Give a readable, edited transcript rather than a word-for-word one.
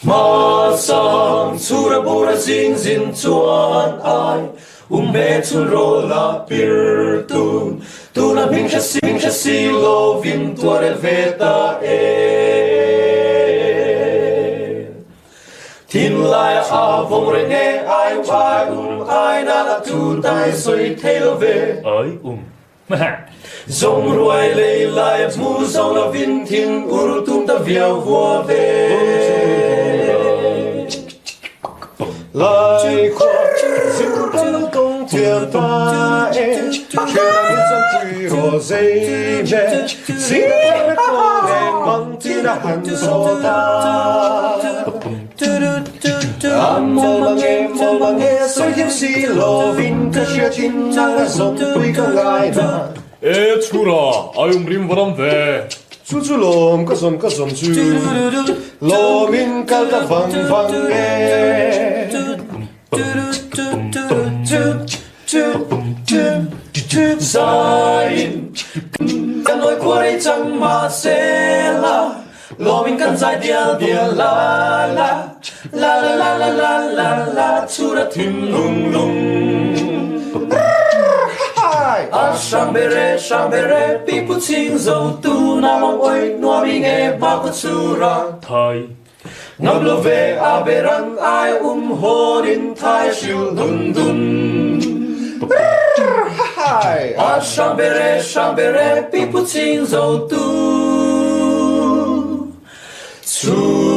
Ma sang chura bura jing jin chuan ai me chun ro la pir tu na ming si lo vin tuare veta tin lai a vong re nghe ai ai na la tu tai soi theo về ơi dòng ruồi lê lại mu dòng là vinh thiên uru tung ta viêu vua về lại khoa dịu tâm công thuyền ta em chuyện là nhân dân quy hồ dây mẹ xin em cô em mong tin đã hẳn số ta mong bằng nghe soi hiếm xì lô vinh ta chia tin năng dòng quy cơ ngài na 에 추라 아용 림바람 돼 chú lồm có dồn chú lồm in cả ta vang nghe zain kan nói qua đây chẳng mà sẽ là lo mình kan dài dia la la la la la la la la la chu đã thình lung sang bere pipu ching zo tu na mong oi no mi nghe ba ko chu ra 타이 ngam lo ve a beran ai ho din thai shiu dun sang bere pipu ching zo tu chu